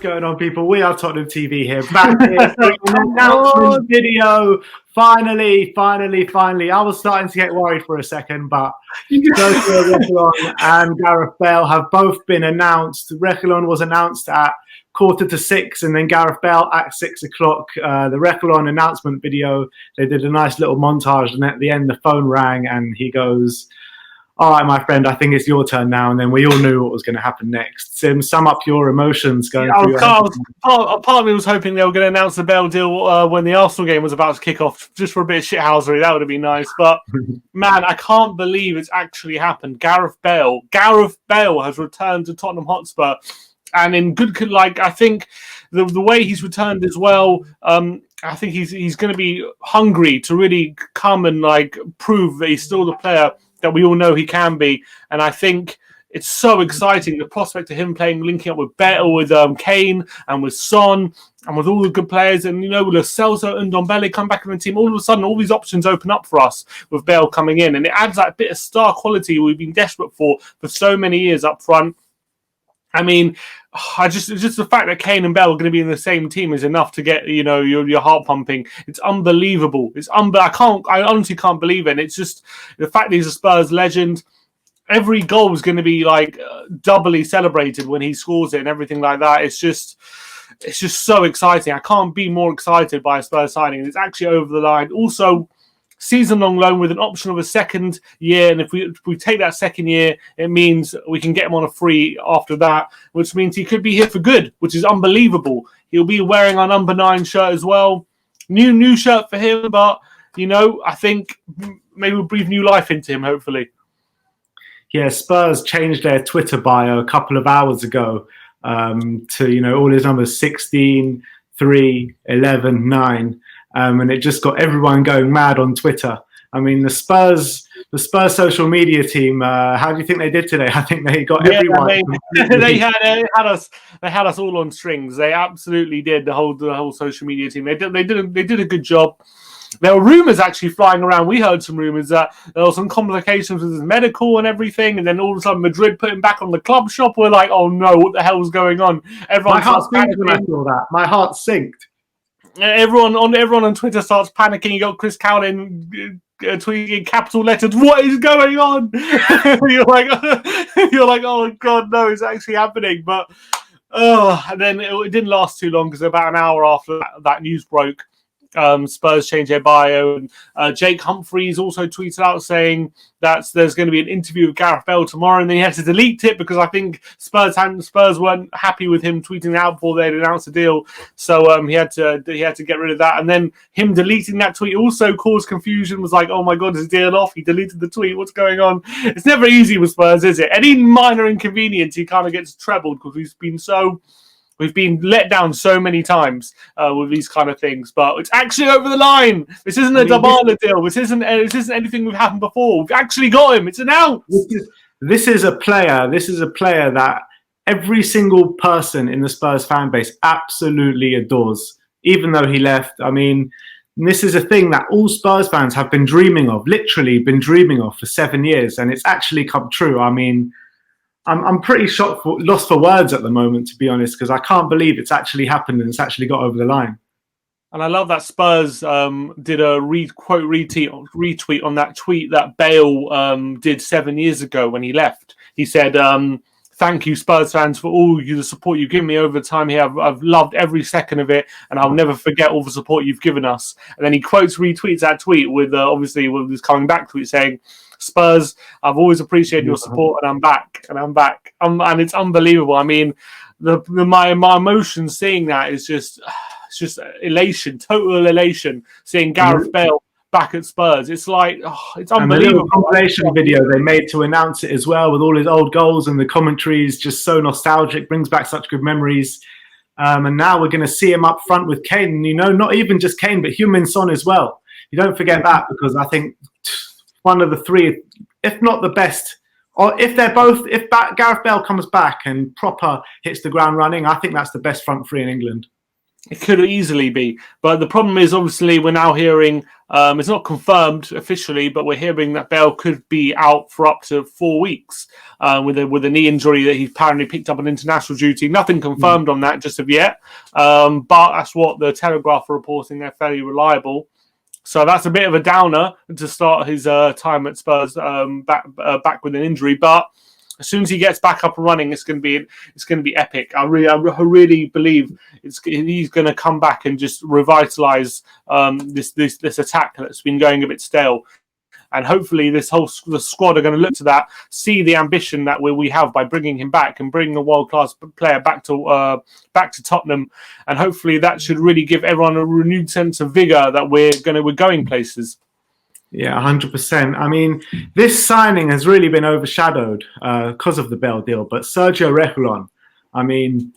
going on, people? We are Tottenham TV here, back here for an announcement video. Finally. I was starting to get worried for a second, but Sergio, Reguilon and Gareth Bale have both been announced. Reguilon was announced at 5:45, and then Gareth Bale at 6 o'clock. The Reguilon announcement video, they did a nice little montage, and at the end the phone rang and he goes, "All right, my friend, I think it's your turn now." And then we all knew what was going to happen next. Sim, sum up your emotions going through. Part of me was hoping they were going to announce the Bale deal when the Arsenal game was about to kick off, just for a bit of shithousery. That would have been nice. But man, I can't believe it's actually happened. Gareth Bale has returned to Tottenham Hotspur, and in good, like, I think the way he's returned as well. I think he's going to be hungry to really come and like prove that he's still the player that we all know he can be. And I think it's so exciting, the prospect of him linking up with Bale, with Kane and with Son and with all the good players, and with Lo Celso and Ndombele come back in the team. All of a sudden, all these options open up for us with Bale coming in, and it adds that bit of star quality we've been desperate for so many years up front. I mean, just the fact that Kane and Bale are going to be in the same team is enough to get your heart pumping. It's unbelievable. I honestly can't believe it. And it's just the fact that he's a Spurs legend. Every goal is going to be like doubly celebrated when he scores it and everything like that. It's just so exciting. I can't be more excited by a Spurs signing. It's actually over the line. Also, season-long loan with an option of a second year, and if we take that second year, it means we can get him on a free after that, which means he could be here for good, which is unbelievable. He'll be wearing our number 9 shirt as well. New shirt for him, but I think maybe we'll breathe new life into him, hopefully. Yeah, Spurs changed their Twitter bio a couple of hours ago to all his numbers: 16, 3, 11, 9. And it just got everyone going mad on Twitter. I mean, the Spurs social media team. How do you think they did today? I think they got everyone. They had us all on strings. They absolutely did. The whole social media team. They did a good job. There were rumours actually flying around. We heard some rumours that there were some complications with his medical and everything, and then all of a sudden Madrid put him back on the club shop. We're like, oh no, what the hell's going on? My heart sank when I saw that. My heart sinked. Everyone on Twitter starts panicking. You got Chris Cowlin tweeting capital letters, "What is going on?" you're like, oh god, no, it's actually happening. But and then it didn't last too long, because about an hour after that news broke, Spurs changed their bio, and Jake Humphries also tweeted out saying that there's going to be an interview with Gareth Bale tomorrow, and then he had to delete it because I think Spurs weren't happy with him tweeting out before they'd announced the deal, so he had to get rid of that. And then him deleting that tweet also caused confusion. Was like, oh my god, is the deal off? He deleted the tweet. What's going on? It's never easy with Spurs, is it? Any minor inconvenience, he kind of gets trebled, because we've been let down so many times with these kind of things, but it's actually over the line. This isn't a Dybala deal. This isn't anything we've happened before. We've actually got him. It's announced. This is a player that every single person in the Spurs fan base absolutely adores, even though he left. I mean, this is a thing that all Spurs fans have been dreaming of, literally been dreaming of for 7 years, and it's actually come true. I mean, I'm pretty lost for words at the moment, to be honest, because I can't believe it's actually happened and it's actually got over the line. And I love that Spurs did a retweet on that tweet that Bale did 7 years ago when he left. He said, "Thank you, Spurs fans, for all the support you've given me over the time here. I've loved every second of it, and I'll never forget all the support you've given us." And then he retweets that tweet with obviously with his coming back tweet saying, "Spurs, I've always appreciated your support, and I'm back, and it's unbelievable." I mean, my emotions seeing that is just elation, total elation. Seeing Gareth Bale back at Spurs, it's like, it's unbelievable. And the compilation video they made to announce it as well, with all his old goals, and the commentary is just so nostalgic, brings back such good memories. And now we're going to see him up front with Kane. Not even just Kane, but Heung-min Son as well. You don't forget that, because I think one of the three, if not the best, or if Gareth Bale comes back and proper hits the ground running, I think that's the best front three in England. It could easily be, but the problem is obviously we're now hearing it's not confirmed officially, but we're hearing that Bale could be out for up to 4 weeks with a knee injury that he apparently picked up on international duty. Nothing confirmed on that just of yet, but that's what the Telegraph are reporting. They're fairly reliable. So that's a bit of a downer to start his time at Spurs back with an injury, but as soon as he gets back up and running, it's going to be epic. I really believe he's going to come back and just revitalize this attack that's been going a bit stale. And hopefully, the squad are going to look to that, see the ambition that we have by bringing him back and bringing a world-class player back to Tottenham, and hopefully that should really give everyone a renewed sense of vigor that we're going places. Yeah, 100%. I mean, this signing has really been overshadowed because of the Bale deal. But Sergio Reguilon, I mean,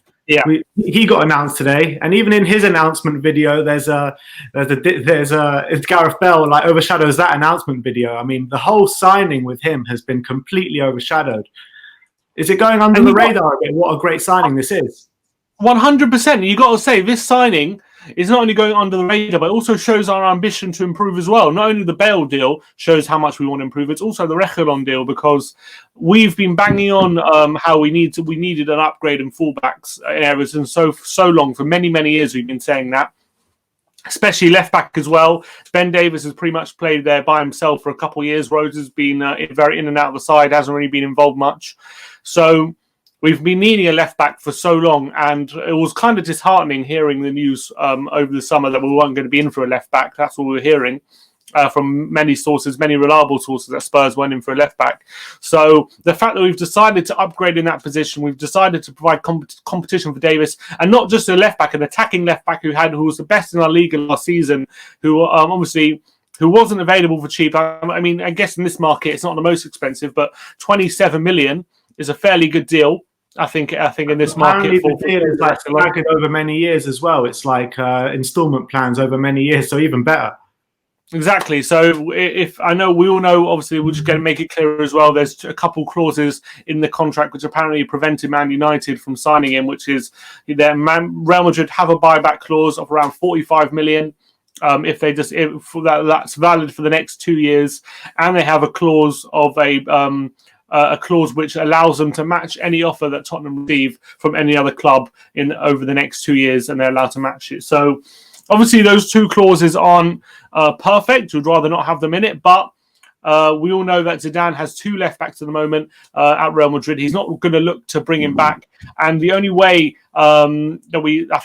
he got announced today, and even in his announcement video, there's Gareth Bale like overshadows that announcement video. I mean, the whole signing with him has been completely overshadowed. Is it going under the radar a bit? What a great signing this is! 100%. You got to say this signing is not only going under the radar, but it also shows our ambition to improve as well. Not only the Bale deal shows how much we want to improve, it's also the Reguilón deal, because we've been banging on how we needed an upgrade in fullbacks in Everton so long. For many years we've been saying that, especially left back as well. Ben Davies has pretty much played there by himself for a couple of years. Rose has been very in and out of the side, hasn't really been involved much. So we've been needing a left back for so long, and it was kind of disheartening hearing the news over the summer that we weren't going to be in for a left back. That's what we were hearing from many sources, many reliable sources, that Spurs went in for a left back. So the fact that we've decided to upgrade in that position, we've decided to provide competition for Davis, and not just a left back, an attacking left back who was the best in our league last season, who obviously wasn't available for cheap. I mean, I guess in this market it's not the most expensive, but 27 million is a fairly good deal. I think in this market, the deal is like staggered over many years as well. It's like installment plans over many years, so even better. Exactly. So if I know, we all know, obviously, we're just going to make it clear as well. There's a couple clauses in the contract which apparently prevented Man United from signing him, which is that Real Madrid have a buyback clause of around 45 million. If that's valid for the next 2 years, and they have a clause of a clause which allows them to match any offer that Tottenham receive from any other club over the next 2 years, and they're allowed to match it. So obviously those two clauses aren't perfect. We'd rather not have them in it, but we all know that Zidane has two left backs at the moment at Real Madrid. He's not going to look to bring him back, and the only way I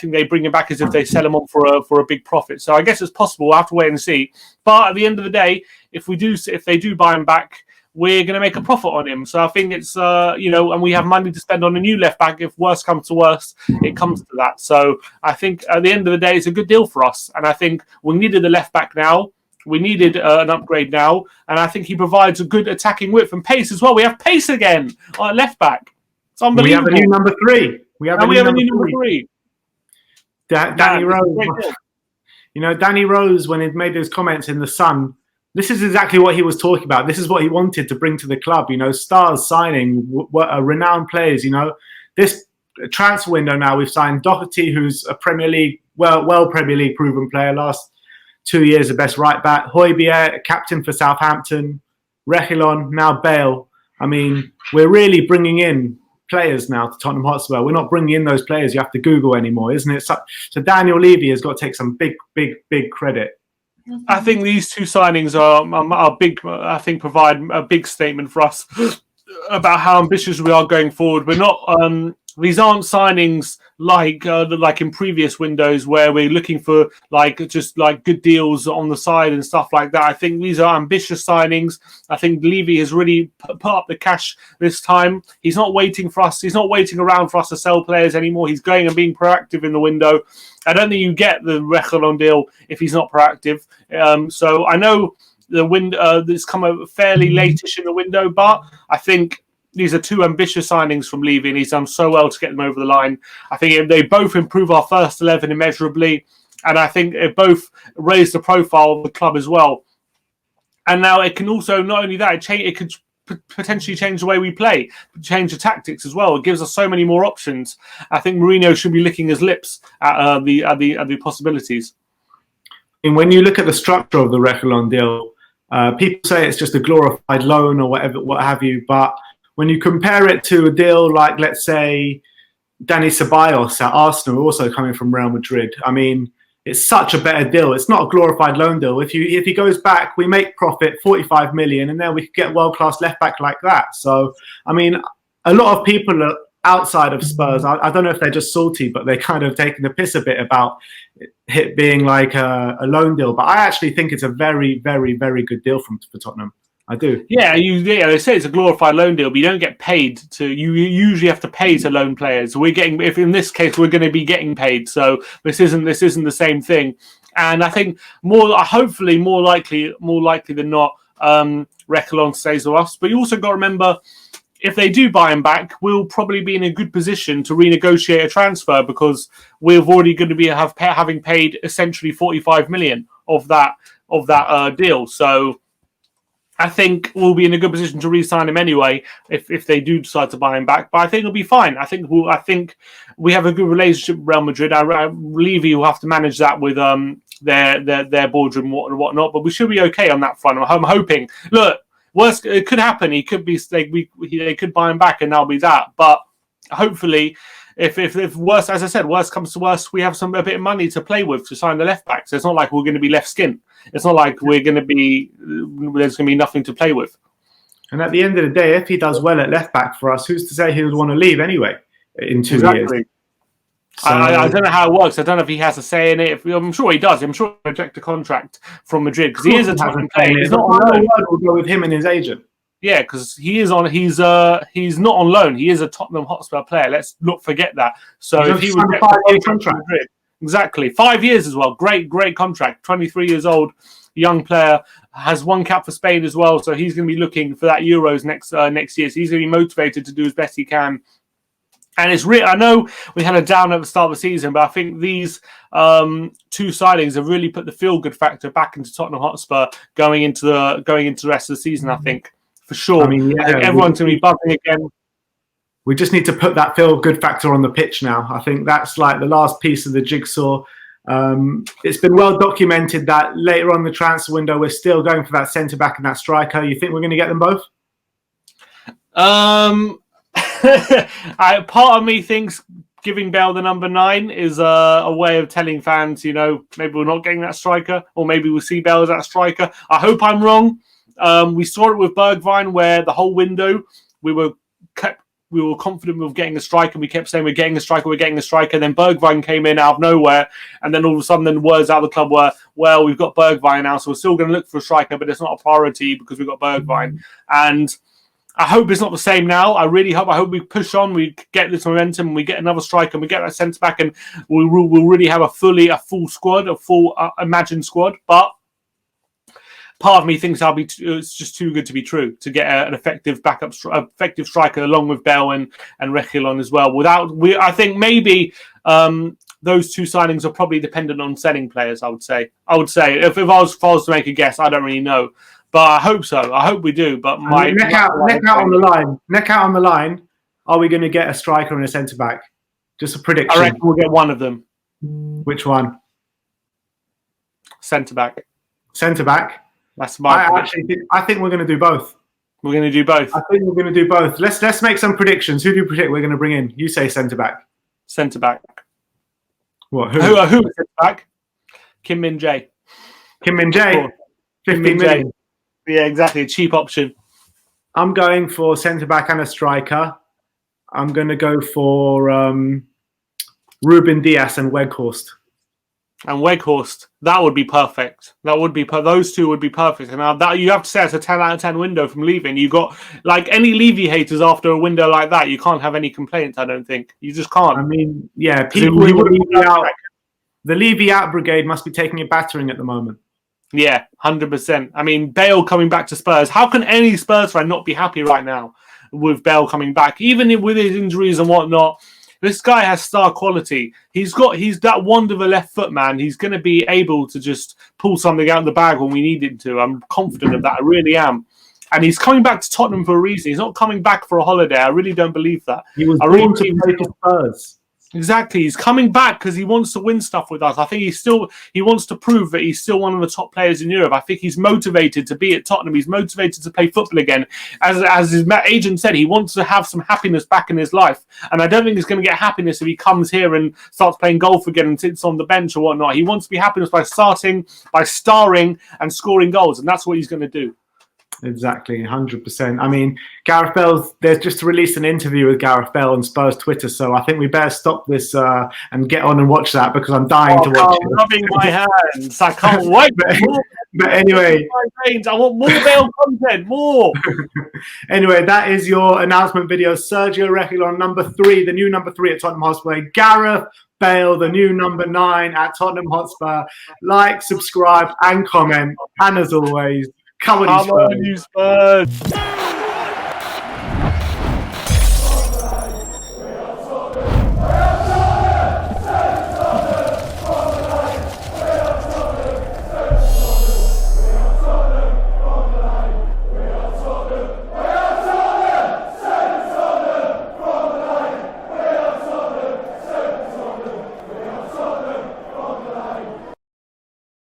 think they bring him back is if they sell him on for a big profit. So I guess it's possible. We'll have to wait and see. But at the end of the day, if they do buy him back, we're going to make a profit on him. So I think it's, and we have money to spend on a new left back. If worse comes to worse, it comes to that. So I think at the end of the day, it's a good deal for us. And I think we needed a left back now. We needed an upgrade now. And I think he provides a good attacking width and pace as well. We have pace again on left back. It's unbelievable. We have a new number 3. We have a new number 3. Danny Rose. Danny Rose, when he made those comments in The Sun, this is exactly what he was talking about. This is what he wanted to bring to the club. Stars signing, renowned players. This transfer window now, we've signed Doherty, who's a Premier League, Premier League proven player. Last 2 years, the best right back. Højbjerg, captain for Southampton. Reguilón, now Bale. I mean, we're really bringing in players now to Tottenham Hotspur. We're not bringing in those players you have to Google anymore, isn't it? So Daniel Levy has got to take some big credit. I think these two signings are big. I think provide a big statement for us about how ambitious we are going forward. We're not. These aren't signings like in previous windows where we're looking for just good deals on the side and stuff like that. I think these are ambitious signings. I think Levy has really put up the cash this time. He's not waiting for us. He's not waiting around for us to sell players anymore. He's going and being proactive in the window. I don't think you get the Reguilón deal if he's not proactive. So I know the window it's come a fairly late-ish in the window, but I think these are two ambitious signings from Levy, and he's done so well to get them over the line. I think they both improve our first 11 immeasurably, and I think they both raise the profile of the club as well. And now it can also, not only that, it could potentially change the way we play, change the tactics as well. It gives us so many more options. I think Mourinho should be licking his lips at the possibilities. And when you look at the structure of the Reguilon deal, people say it's just a glorified loan or whatever, what have you. But when you compare it to a deal like, let's say, Dani Ceballos at Arsenal, also coming from Real Madrid, I mean, it's such a better deal. It's not a glorified loan deal. If he goes back, we make profit, 45 million, and then we could get world-class left-back like that. So, I mean, a lot of people are outside of Spurs. I don't know if they're just salty, but they're kind of taking the piss a bit about it being like a loan deal. But I actually think it's a very, very, very good deal for Tottenham. I do. Yeah, they say it's a glorified loan deal, but you don't get paid to. You usually have to pay to loan players. We're getting, if in this case, we're going to be getting paid. So this isn't the same thing. And I think hopefully more likely than not, Reguilon stays with us. But you also got to remember, if they do buy him back, we'll probably be in a good position to renegotiate a transfer, because we're already going to be having paid essentially 45 million of that deal. So I think we'll be in a good position to re-sign him anyway if they do decide to buy him back. But I think it'll be fine. I think we have a good relationship with Real Madrid. Levy will have to manage that with their boardroom and whatnot. But we should be okay on that front. I'm hoping. Look, worst it could happen. He could be they could buy him back and that'll be that. But hopefully, if worse, as I said, worst comes to worst, we have a bit of money to play with to sign the left back. So it's not like we're going to be left skint. It's not like there's going to be nothing to play with. And at the end of the day, if he does well at left back for us, who's to say he would want to leave anyway in 2 years? So, I don't know how it works. I don't know if he has a say in it. I'm sure he does. I'm sure he'll reject a contract from Madrid because he is a Tottenham player. He's not on loan. We'll go with him and his agent. Yeah, because he's not on loan. He is a Tottenham Hotspur player. Let's not forget that. So if he would get a 5-year contract, Madrid, exactly 5 years as well. Great contract. 23 years old, young player, has one cap for Spain as well. So he's going to be looking for that Euros next year. So he's going to be motivated to do as best he can. And it's real. I know we had a down at the start of the season, but I think these two signings have really put the feel-good factor back into Tottenham Hotspur going into the rest of the season. I think for sure. I mean, yeah, everyone's going to be buzzing again. We just need to put that feel-good factor on the pitch now. I think that's like the last piece of the jigsaw. It's been well documented that later on in the transfer window, we're still going for that centre-back and that striker. You think we're going to get them both? Part of me thinks giving Bale the number 9 is a way of telling fans, maybe we're not getting that striker, or maybe we'll see Bale as that striker. I hope I'm wrong. We saw it with Bergwijn, where the whole window we were confident of getting a striker. We kept saying we're getting a striker. Then Bergwijn came in out of nowhere, and then all of a sudden, the words out of the club were, "Well, we've got Bergwijn now, so we're still going to look for a striker, but it's not a priority because we've got Bergwijn." And I hope it's not the same now. I really hope. I hope we push on. We get this momentum, and we get another striker, and we get that centre back, and we'll really have a full squad, a full imagined squad. But part of me thinks it's just too good to be true to get an effective effective striker along with Bale and Reguilon as well. I think maybe those two signings are probably dependent on selling players. I would say if I was to make a guess, I don't really know. But I hope so. I hope we do. But neck out on the line. Are we going to get a striker and a centre back? Just a prediction. I reckon we'll get one of them. Which one? Centre back. Centre back. That's my prediction. I think we're going to do both. We're going to do both. I think we're going to do both. Let's make some predictions. Who do you predict we're going to bring in? You say centre back. Centre back. What? Who is centre back? Kim Min Jae. Kim Min Jae. 15 million. Yeah, exactly. A cheap option. I'm going for centre-back and a striker. I'm going to go for Ruben Dias and Weghorst. And Weghorst. That would be perfect. Those two would be perfect. And that you have to say it's a 10 out of 10 window from leaving. You got like any Levy haters after a window like that. You can't have any complaints. I don't think you just can't. I mean, yeah, people the Levy out brigade must be taking a battering at the moment. Yeah, 100%. I mean, Bale coming back to Spurs. How can any Spurs fan not be happy right now with Bale coming back? Even with his injuries and whatnot, this guy has star quality. He's that wand of a left foot, man. He's going to be able to just pull something out of the bag when we need him to. I'm confident of that. I really am. and he's coming back to Tottenham for a reason. He's not coming back for a holiday. I really don't believe that. He was born to play for Spurs. Exactly, he's coming back because he wants to win stuff with us. I think he wants to prove that he's still one of the top players in Europe. I think he's motivated to be at Tottenham. He's motivated to play football again. As his agent said, he wants to have some happiness back in his life. And I don't think he's going to get happiness if he comes here and starts playing golf again and sits on the bench or whatnot. He wants to be happiness by starring and scoring goals, and that's what he's going to do. Exactly, 100%. I mean, Gareth Bale, they've just released an interview with Gareth Bale on Spurs Twitter, so I think we better stop this and get on and watch that because I'm dying to watch it. I'm rubbing my hands. I can't wait. But anyway, I want more Bale content, more. Anyway, that is your announcement video. Sergio Reguilón, number 3, the new number 3 at Tottenham Hotspur. Gareth Bale, the new number 9 at Tottenham Hotspur. Like, subscribe, and comment. And as always, come on, you Spurs.